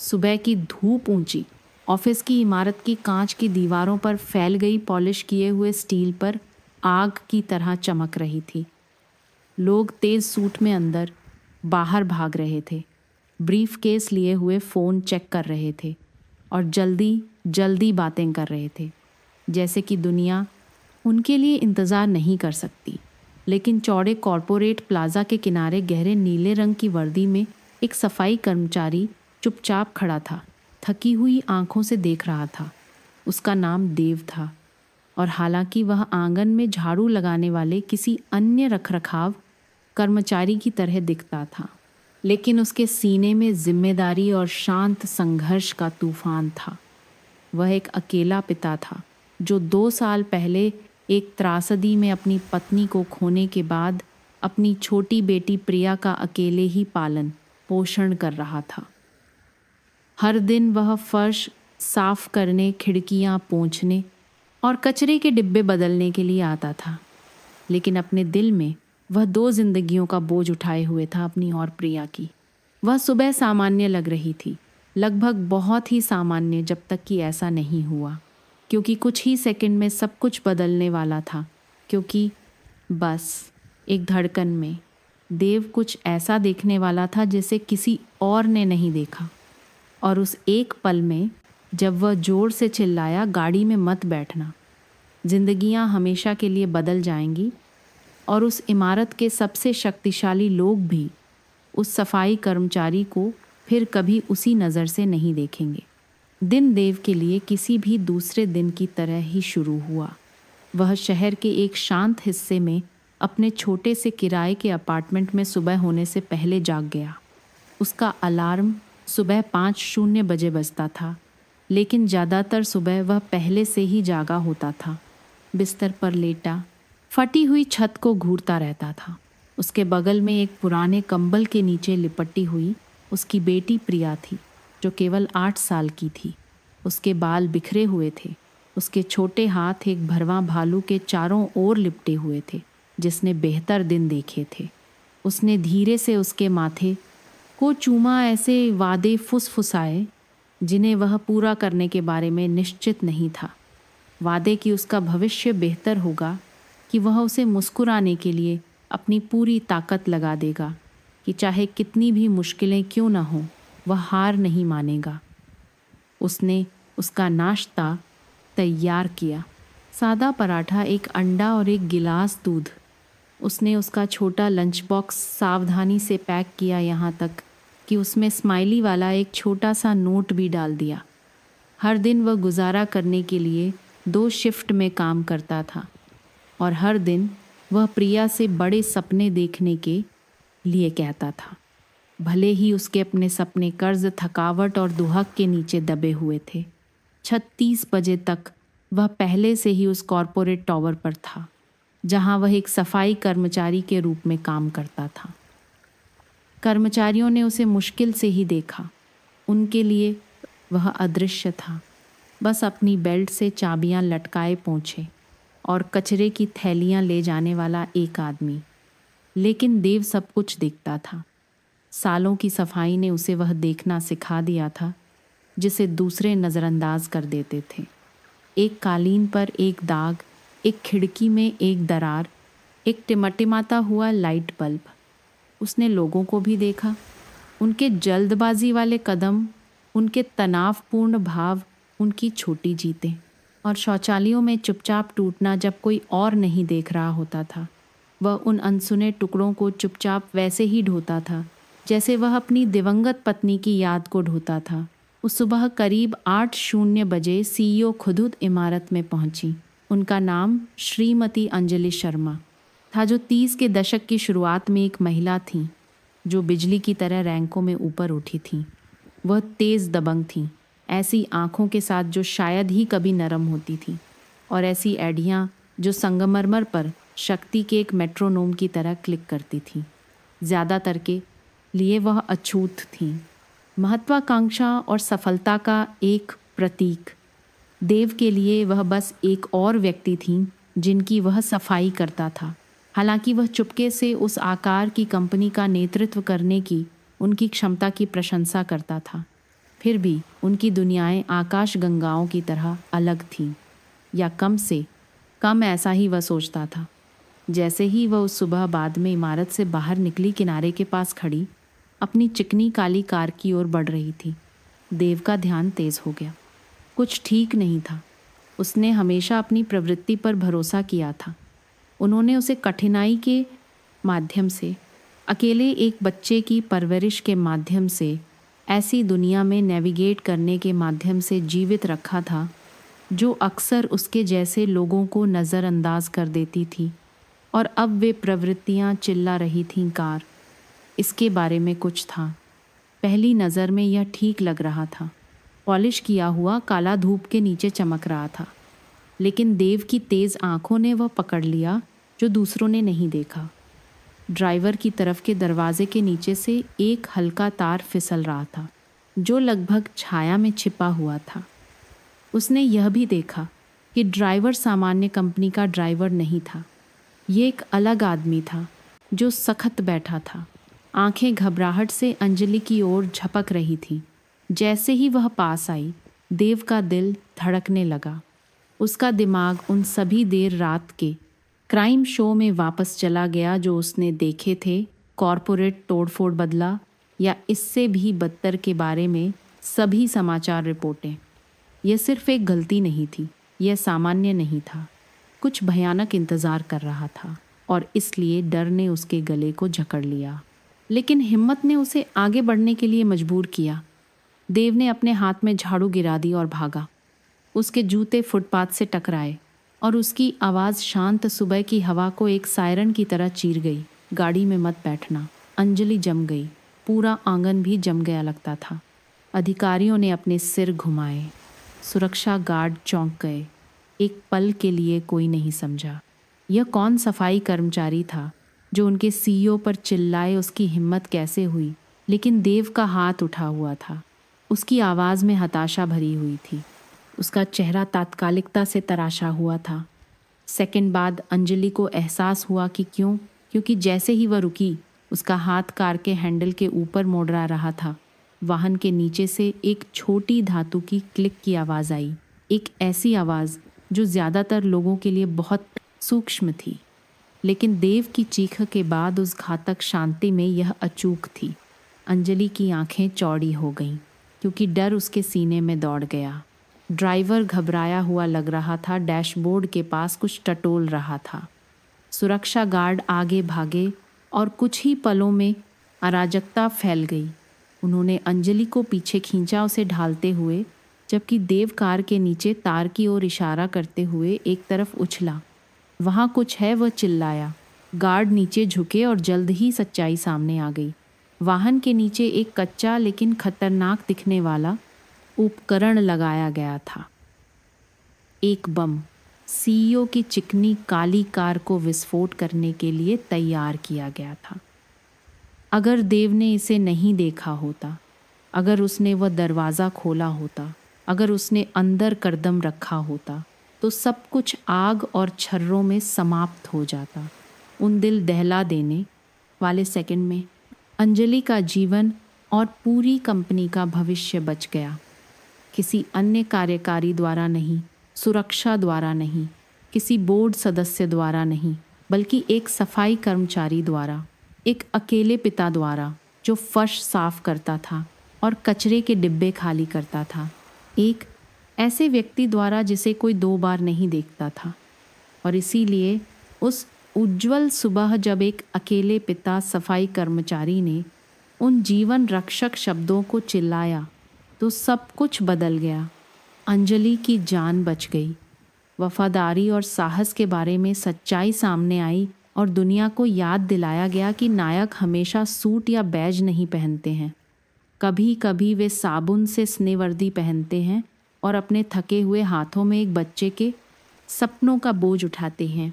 सुबह की धूप ऊंची, ऑफिस की इमारत की कांच की दीवारों पर फैल गई पॉलिश किए हुए स्टील पर आग की तरह चमक रही थी। लोग तेज सूट में अंदर बाहर भाग रहे थे, ब्रीफ केस लिए हुए फ़ोन चेक कर रहे थे और जल्दी जल्दी बातें कर रहे थे, जैसे कि दुनिया उनके लिए इंतज़ार नहीं कर सकती। लेकिन चौड़े कॉरपोरेट प्लाजा के किनारे गहरे नीले रंग की वर्दी में एक सफाई कर्मचारी चुपचाप खड़ा था, थकी हुई आंखों से देख रहा था। उसका नाम देव था और हालांकि वह आंगन में झाड़ू लगाने वाले किसी अन्य रखरखाव कर्मचारी की तरह दिखता था, लेकिन उसके सीने में जिम्मेदारी और शांत संघर्ष का तूफान था। वह एक अकेला पिता था जो 2 साल पहले एक त्रासदी में अपनी पत्नी को खोने के बाद अपनी छोटी बेटी प्रिया का अकेले ही पालन पोषण कर रहा था। हर दिन वह फर्श साफ करने, खिड़कियां पोंछने और कचरे के डिब्बे बदलने के लिए आता था, लेकिन अपने दिल में वह 2 जिंदगियों का बोझ उठाए हुए था, अपनी और प्रिया की। वह सुबह सामान्य लग रही थी, लगभग बहुत ही सामान्य, जब तक कि ऐसा नहीं हुआ, क्योंकि कुछ ही सेकंड में सब कुछ बदलने वाला था। क्योंकि बस एक धड़कन में देव कुछ ऐसा देखने वाला था जिसे किसी और ने नहीं देखा। और उस एक पल में जब वह जोर से चिल्लाया, गाड़ी में मत बैठना, जिंदगियां हमेशा के लिए बदल जाएंगी, और उस इमारत के सबसे शक्तिशाली लोग भी उस सफाई कर्मचारी को फिर कभी उसी नज़र से नहीं देखेंगे। दिन देव के लिए किसी भी दूसरे दिन की तरह ही शुरू हुआ। वह शहर के एक शांत हिस्से में अपने छोटे से किराए के अपार्टमेंट में सुबह होने से पहले जाग गया। उसका अलार्म सुबह 5:00 बजे बजता था, लेकिन ज़्यादातर सुबह वह पहले से ही जागा होता था। बिस्तर पर लेटा फटी हुई छत को घूरता रहता था। उसके बगल में एक पुराने कंबल के नीचे लिपटी हुई उसकी बेटी प्रिया थी, जो केवल 8 साल की थी। उसके बाल बिखरे हुए थे, उसके छोटे हाथ एक भरवा भालू के चारों ओर लिपटे हुए थे, जिसने बेहतर दिन देखे थे। उसने धीरे से उसके माथे को चूमा, ऐसे वादे फुसफुसाए जिन्हें वह पूरा करने के बारे में निश्चित नहीं था। वादे कि उसका भविष्य बेहतर होगा, कि वह उसे मुस्कुराने के लिए अपनी पूरी ताकत लगा देगा, कि चाहे कितनी भी मुश्किलें क्यों न हों, वह हार नहीं मानेगा। उसने उसका नाश्ता तैयार किया, सादा पराठा, एक अंडा और एक गिलास दूध। उसने उसका छोटा लंच बॉक्स सावधानी से पैक किया, यहाँ तक कि उसमें स्माइली वाला एक छोटा सा नोट भी डाल दिया। हर दिन वह गुजारा करने के लिए 2 शिफ्ट में काम करता था, और हर दिन वह प्रिया से बड़े सपने देखने के लिए कहता था, भले ही उसके अपने सपने कर्ज, थकावट और दुहक के नीचे दबे हुए थे। 36 बजे तक वह पहले से ही उस कॉरपोरेट टावर पर था, जहां वह एक सफाई कर्मचारी के रूप में काम करता था। कर्मचारियों ने उसे मुश्किल से ही देखा। उनके लिए वह अदृश्य था, बस अपनी बेल्ट से चाबियां लटकाए पहुँचे और कचरे की थैलियां ले जाने वाला एक आदमी। लेकिन देव सब कुछ देखता था। सालों की सफाई ने उसे वह देखना सिखा दिया था जिसे दूसरे नज़रअंदाज कर देते थे। एक कालीन पर एक दाग, एक खिड़की में एक दरार, एक टिमटिमाता हुआ लाइट बल्ब। उसने लोगों को भी देखा, उनके जल्दबाजी वाले कदम, उनके तनावपूर्ण भाव, उनकी छोटी जीतें, और शौचालयों में चुपचाप टूटना जब कोई और नहीं देख रहा होता था। वह उन अनसुने टुकड़ों को चुपचाप वैसे ही ढोता था जैसे वह अपनी दिवंगत पत्नी की याद को ढोता था। उस सुबह करीब 8:00 बजे सीईओ खुदुद इमारत में पहुंची। उनका नाम श्रीमती अंजलि शर्मा था, जो 30 के दशक की शुरुआत में एक महिला थीं, जो बिजली की तरह रैंकों में ऊपर उठी थीं। वह तेज़ दबंग थीं, ऐसी आँखों के साथ जो शायद ही कभी नरम होती थीं, और ऐसी एड़ियाँ जो संगमरमर पर शक्ति के एक मेट्रोनोम की तरह क्लिक करती थीं। ज़्यादातर के लिए वह अछूत थीं, महत्वाकांक्षा और सफलता का एक प्रतीक। देव के लिए वह बस एक और व्यक्ति थीं जिनकी वह सफाई करता था। हालांकि वह चुपके से उस आकार की कंपनी का नेतृत्व करने की उनकी क्षमता की प्रशंसा करता था। फिर भी उनकी दुनियाएं आकाश गंगाओं की तरह अलग थीं, या कम से कम ऐसा ही वह सोचता था। जैसे ही वह उस सुबह बाद में इमारत से बाहर निकली, किनारे के पास खड़ी अपनी चिकनी काली कार की ओर बढ़ रही थी, देव का ध्यान तेज हो गया। कुछ ठीक नहीं था। उसने हमेशा अपनी प्रवृत्ति पर भरोसा किया था। उन्होंने उसे कठिनाई के माध्यम से, अकेले एक बच्चे की परवरिश के माध्यम से, ऐसी दुनिया में नेविगेट करने के माध्यम से जीवित रखा था जो अक्सर उसके जैसे लोगों को नज़रअंदाज कर देती थी। और अब वे प्रवृत्तियां चिल्ला रही थीं, कार, इसके बारे में कुछ था। पहली नज़र में यह ठीक लग रहा था। पॉलिश किया हुआ काला धूप के नीचे चमक रहा था। लेकिन देव की तेज़ आंखों ने वह पकड़ लिया जो दूसरों ने नहीं देखा। ड्राइवर की तरफ के दरवाजे के नीचे से एक हल्का तार फिसल रहा था जो लगभग छाया में छिपा हुआ था। उसने यह भी देखा कि ड्राइवर सामान्य कंपनी का ड्राइवर नहीं था। ये एक अलग आदमी था जो सख्त बैठा था। आंखें घबराहट से अंजलि की ओर झपक रही थीं। जैसे ही वह पास आई, देव का दिल धड़कने लगा। उसका दिमाग उन सभी देर रात के क्राइम शो में वापस चला गया जो उसने देखे थे। कॉरपोरेट तोड़फोड़ बदला या इससे भी बदतर के बारे में सभी समाचार रिपोर्टें। यह सिर्फ एक गलती नहीं थी, यह सामान्य नहीं था। कुछ भयानक इंतज़ार कर रहा था और इसलिए डर ने उसके गले को जकड़ लिया। लेकिन हिम्मत ने उसे आगे बढ़ने के लिए मजबूर किया। देव ने अपने हाथ में झाड़ू गिरा दी और भागा। उसके जूते फुटपाथ से टकराए और उसकी आवाज़ शांत सुबह की हवा को एक सायरन की तरह चीर गई। गाड़ी में मत बैठना। अंजलि जम गई। पूरा आंगन भी जम गया लगता था। अधिकारियों ने अपने सिर घुमाए। सुरक्षा गार्ड चौंक गए। एक पल के लिए कोई नहीं समझा यह कौन सफाई कर्मचारी था जो उनके सीईओ पर चिल्लाए। उसकी हिम्मत कैसे हुई? लेकिन देव का हाथ उठा हुआ था। उसकी आवाज़ में हताशा भरी हुई थी। उसका चेहरा तात्कालिकता से तराशा हुआ था। सेकंड बाद अंजलि को एहसास हुआ कि क्योंकि जैसे ही वह रुकी, उसका हाथ कार के हैंडल के ऊपर मोड़रा रहा था। वाहन के नीचे से एक छोटी धातु की क्लिक की आवाज़ आई। एक ऐसी आवाज़ जो ज़्यादातर लोगों के लिए बहुत सूक्ष्म थी, लेकिन देव की चीख के बाद उस घातक शांति में यह अचूक थी। अंजलि की आंखें चौड़ी हो गईं क्योंकि डर उसके सीने में दौड़ गया। ड्राइवर घबराया हुआ लग रहा था। डैशबोर्ड के पास कुछ टटोल रहा था। सुरक्षा गार्ड आगे भागे और कुछ ही पलों में अराजकता फैल गई। उन्होंने अंजलि को पीछे खींचा, उसे ढालते हुए, जबकि देव कार के नीचे तार की ओर इशारा करते हुए एक तरफ उछला। वहाँ कुछ है, वह चिल्लाया। गार्ड नीचे झुके और जल्द ही सच्चाई सामने आ गई। वाहन के नीचे एक कच्चा लेकिन खतरनाक दिखने वाला उपकरण लगाया गया था। एक बम सीईओ की चिकनी काली कार को विस्फोट करने के लिए तैयार किया गया था। अगर देव ने इसे नहीं देखा होता, अगर उसने वह दरवाज़ा खोला होता, अगर उसने अंदर कदम रखा होता, तो सब कुछ आग और छर्रों में समाप्त हो जाता। उन दिल दहला देने वाले सेकंड में अंजलि का जीवन और पूरी कंपनी का भविष्य बच गया। किसी अन्य कार्यकारी द्वारा नहीं, सुरक्षा द्वारा नहीं, किसी बोर्ड सदस्य द्वारा नहीं, बल्कि एक सफाई कर्मचारी द्वारा, एक अकेले पिता द्वारा जो फर्श साफ करता था और कचरे के डिब्बे खाली करता था, एक ऐसे व्यक्ति द्वारा जिसे कोई 2 बार नहीं देखता था। और इसीलिए उस उज्जवल सुबह जब एक अकेले पिता सफाई कर्मचारी ने उन जीवन रक्षक शब्दों को चिल्लाया, तो सब कुछ बदल गया। अंजलि की जान बच गई। वफादारी और साहस के बारे में सच्चाई सामने आई और दुनिया को याद दिलाया गया कि नायक हमेशा सूट या बैज नहीं पहनते हैं। कभी कभी वे साबुन से स्नेहवर्दी पहनते हैं और अपने थके हुए हाथों में एक बच्चे के सपनों का बोझ उठाते हैं।